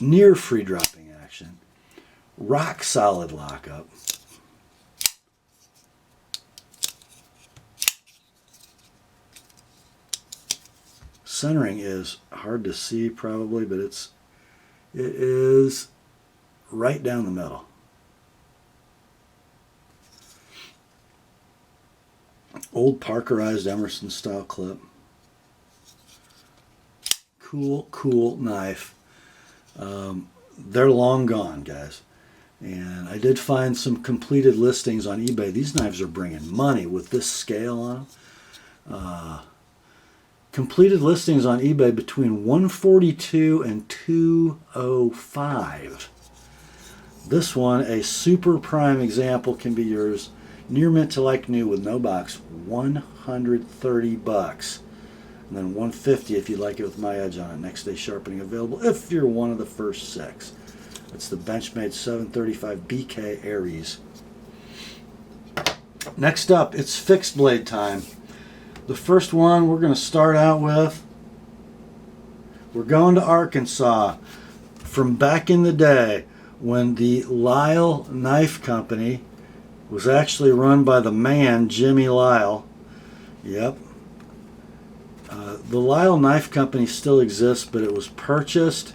near free dropping action. Rock solid lockup. Centering is hard to see probably, but it is right down the middle. Old Parkerized Emerson style clip. Cool knife. They're long gone, guys. And I did find some completed listings on eBay. These knives are bringing money with this scale on them. Completed listings on eBay between $142 and $205. This one, a super prime example, can be yours. Near mint to like new with no box, $130. And then $150 if you like it with my edge on it. Next day sharpening available if you're one of the first 6. It's the Benchmade 735 BK Aries. Next up, it's fixed blade time. The first one we're going to start out with, we're going to Arkansas from back in the day when the Lyle Knife Company was actually run by the man, Jimmy Lyle. Yep. The Lyle Knife Company still exists, but it was purchased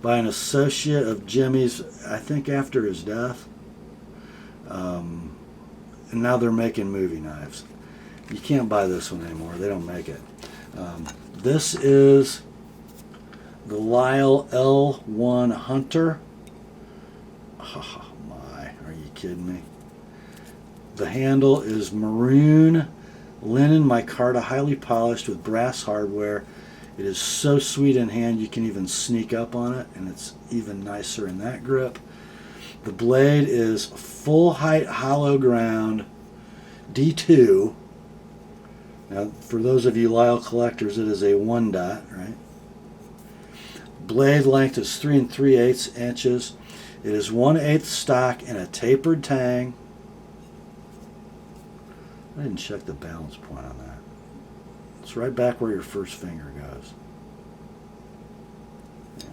by an associate of Jimmy's, I think after his death. And now they're making movie knives. You can't buy this one anymore. They don't make it. This is the Lyle L1 Hunter. Oh my, are you kidding me? The handle is maroon linen micarta, highly polished with brass hardware. It is so sweet in hand you can even sneak up on it, and it's even nicer in that grip. The blade is full height hollow ground D2. Now, for those of you Lyle collectors, it is a 1 dot, right? Blade length is 3 3/8 inches. It is 1/8 stock and a tapered tang. I didn't check the balance point on that. It's right back where your first finger goes. Yeah.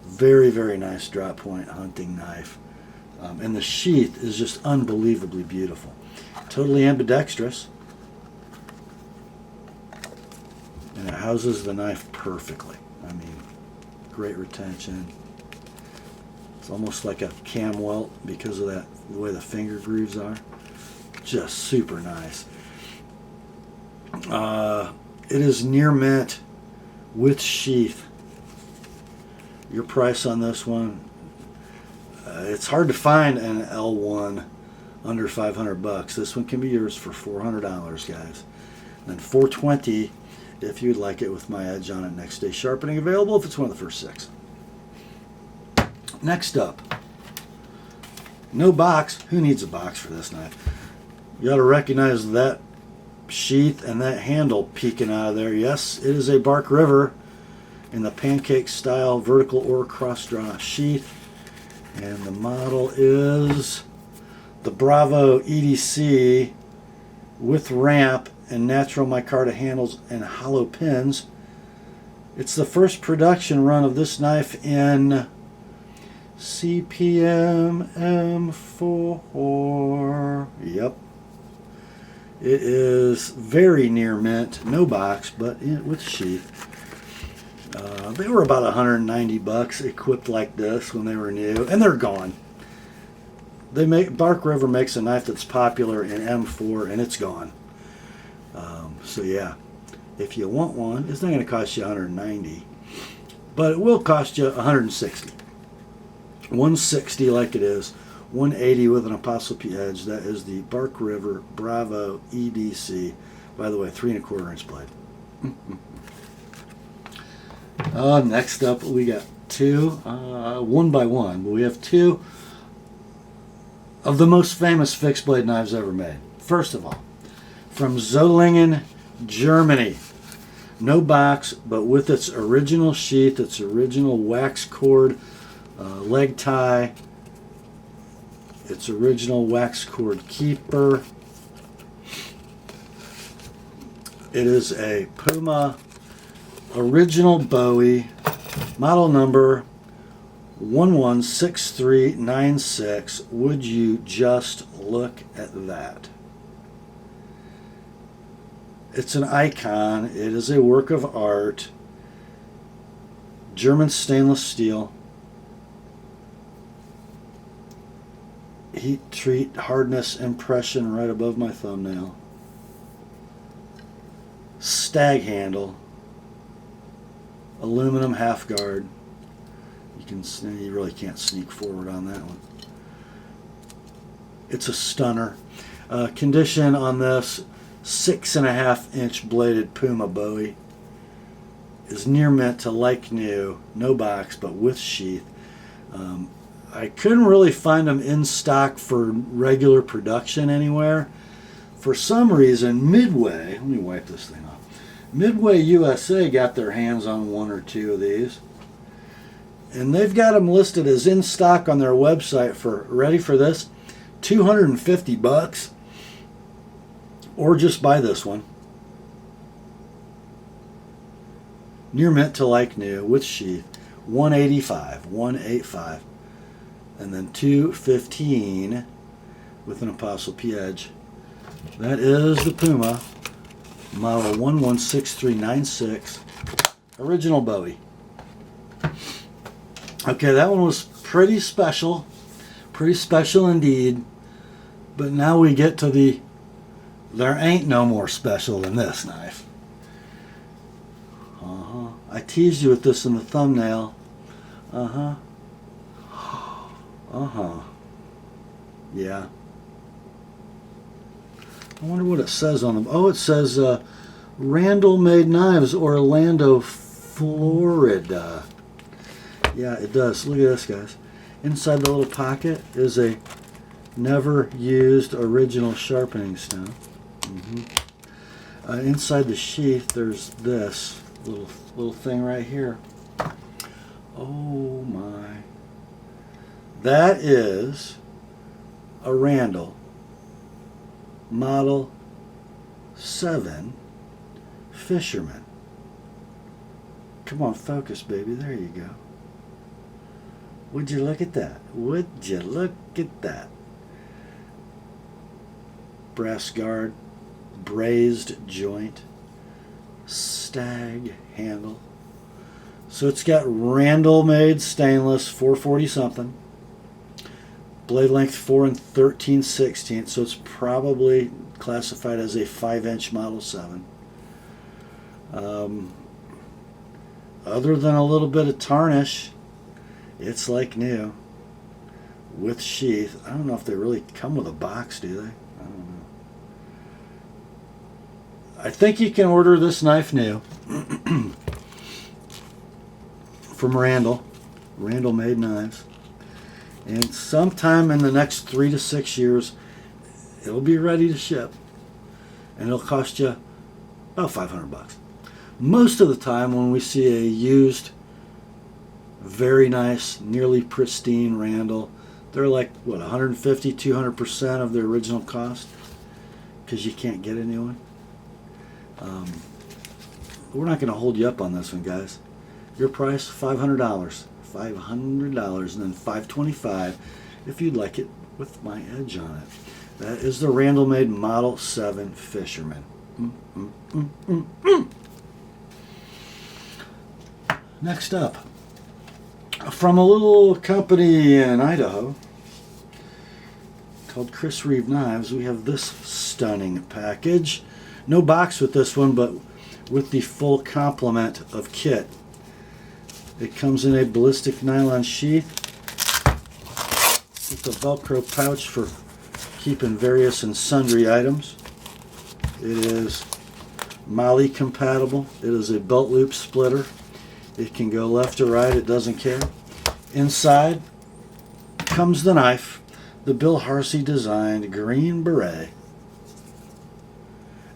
Very, very nice drop point hunting knife. And the sheath is just unbelievably beautiful. Totally ambidextrous. And it houses the knife perfectly. I mean, great retention. It's almost like a cam welt because of that, the way the finger grooves are. Just super nice. It is near mint with sheath. Your price on this one, it's hard to find an L1 under $500. This one can be yours for $400, guys. And $420 if you'd like it with my edge on it. Next day sharpening available if it's one of the first 6. Next up, no box. Who needs a box for this knife? You ought to recognize that sheath and that handle peeking out of there. Yes, it is a Bark River in the pancake style vertical or cross draw sheath. And the model is the Bravo EDC with ramp and natural micarta handles and hollow pins. It's the first production run of this knife in CPM M4. Yep. It is very near mint, no box, but with sheath. They were about $190 equipped like this when they were new, and they're gone. Bark River makes a knife that's popular in M4, and it's gone. So yeah, if you want one, it's not going to cost you $190, but it will cost you $160. $160 like it is, $180 with an ApostleP edge. That is the Bark River Bravo EDC. By the way, 3 1/4 inch blade. Next up, we got two, one by one, but we have two of the most famous fixed blade knives ever made. First of all, from Solingen, Germany. No box, but with its original sheath, its original wax cord leg tie, its original wax cord keeper. It is a Puma original Bowie, model number 116396. Would you just look at that? It's an icon. It is a work of art. German stainless steel. Heat treat hardness impression right above my thumbnail. Stag handle. Aluminum half guard. You really can't sneak forward on that one. It's a stunner. Condition on this 6 1/2 inch bladed Puma Bowie is near mint to like new, no box, but with sheath. I couldn't really find them in stock for regular production anywhere. For some reason, Midway, let me wipe this thing off. Midway USA got their hands on one or two of these, and they've got them listed as in stock on their website for, ready for this, $250, or just buy this one. Near mint to like new with sheath, $185, and then $215 with an ApostleP edge. That is the Puma model 116396 original Bowie. Okay, that one was pretty special indeed. But now we get to the, there ain't no more special than this knife. I teased you with this in the thumbnail. Yeah. I wonder what it says on them. Oh, it says Randall Made Knives, Orlando, Florida. Yeah, it does. Look at this, guys. Inside the little pocket is a never used original sharpening stone. Inside the sheath, there's this little thing right here. Oh my. That is a Randall Model 7 Fisherman. Come on, focus, baby. There you go. Would you look at that? Would you look at that? Brass guard, brazed joint, stag handle. So it's got Randall made stainless, 440 something. Blade length 4 13/16, so it's probably classified as a 5-inch Model 7. Other than a little bit of tarnish, it's like new with sheath. I don't know if they really come with a box, do they? I don't know. I think you can order this knife new from Randall Made Knives. And sometime in the next 3 to 6 years, it'll be ready to ship, and it'll cost you about $500. Most of the time when we see a used, very nice, nearly pristine Randall, they're like, what, 150, 200% of their original cost, because you can't get a new one. We're not going to hold you up on this one, guys. Your price, $500. $500, and then $525 if you'd like it with my edge on it. That is the Randall Made Model 7 Fisherman. Next up, from a little company in Idaho called Chris Reeve Knives, we have this stunning package. No box with this one, but with the full complement of kit. It comes in a ballistic nylon sheath with a Velcro pouch for keeping various and sundry items. It is MOLLE compatible. It is a belt loop splitter. It can go left or right, it doesn't care. Inside comes the knife, the Bill Harsey designed Green Beret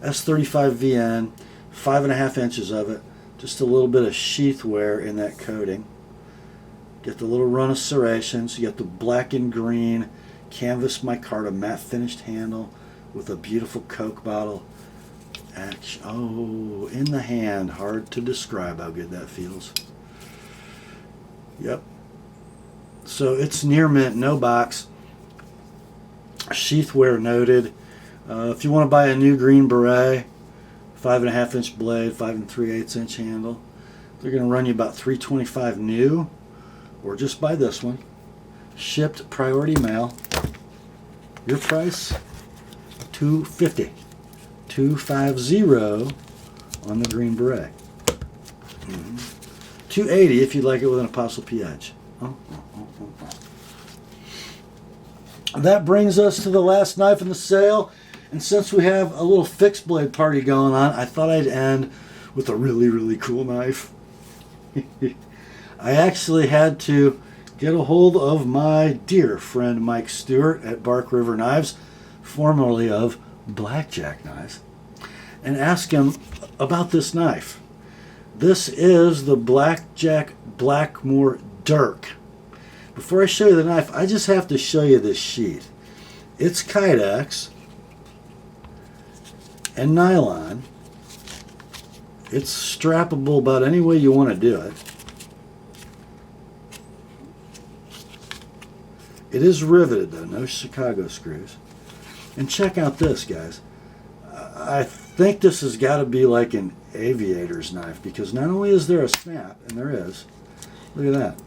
S35VN, 5.5 inches of it, just a little bit of sheath wear in that coating. Get the little run of serrations. You get the black and green canvas micarta matte finished handle with a beautiful Coke bottle. Oh, in the hand, hard to describe how good that feels. Yep. So it's near mint, no box. Sheath wear noted. If you want to buy a new Green Beret, 5.5 inch blade, 5 3/8 inch handle, they're going to run you about $325 new, or just buy this one. Shipped priority mail. Your price, $250. $250 on the Green Beret. $280 if you'd like it with an ApostleP edge. That brings us to the last knife in the sale. And since we have a little fixed blade party going on, I thought I'd end with a really, really cool knife. I actually had to get a hold of my dear friend Mike Stewart at Bark River Knives, formerly of Blackjack Knives, and ask him about this knife. This is the Blackjack Blackmore Dirk. Before I show you the knife, I just have to show you this sheath. It's Kydex and nylon. It's strappable about any way you want to do it. It is riveted though, no Chicago screws. And check out this, guys. I think this has got to be like an aviator's knife, because not only is there a snap, and there is, look at that.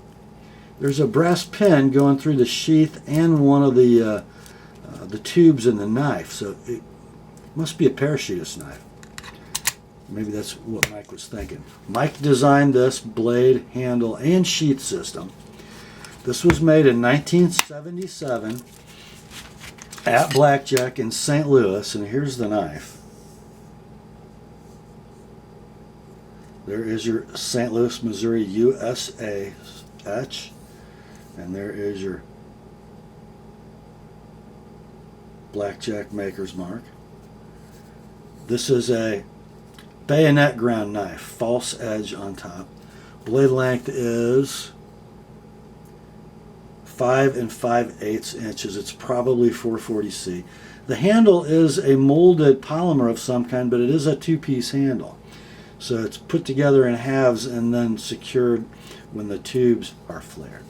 There's a brass pin going through the sheath and one of the tubes in the knife, so it must be a parachutist knife. Maybe that's what Mike was thinking. Mike designed this blade, handle, and sheath system. This was made in 1977 at Blackjack in St. Louis, and here's the knife. There is your St. Louis, Missouri, USA etch, and there is your Blackjack maker's mark. This is a bayonet ground knife, false edge on top. Blade length is 5 5/8 inches. It's probably 440C. The handle is a molded polymer of some kind, but it is a two-piece handle. So it's put together in halves and then secured when the tubes are flared.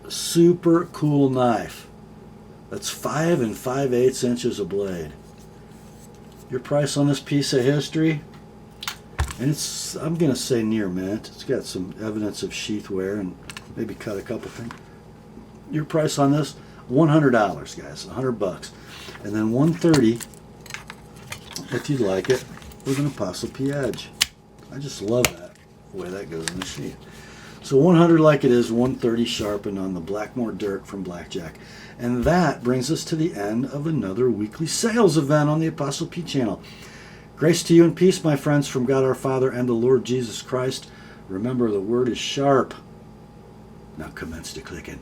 Super cool knife. That's 5 5/8 inches of blade. Your price on this piece of history, and it's, I'm going to say near mint. It's got some evidence of sheath wear and maybe cut a couple things. Your price on this, $100, guys, $100. And then $130 if you'd like it with an ApostleP edge. I just love that, the way that goes in the sheath. So $100 like it is, $130 sharpened on the Blackmore Dirk from Blackjack. And that brings us to the end of another weekly sales event on the ApostleP channel. Grace to you and peace, my friends, from God our Father and the Lord Jesus Christ. Remember, the word is sharp. Now commence to clicking.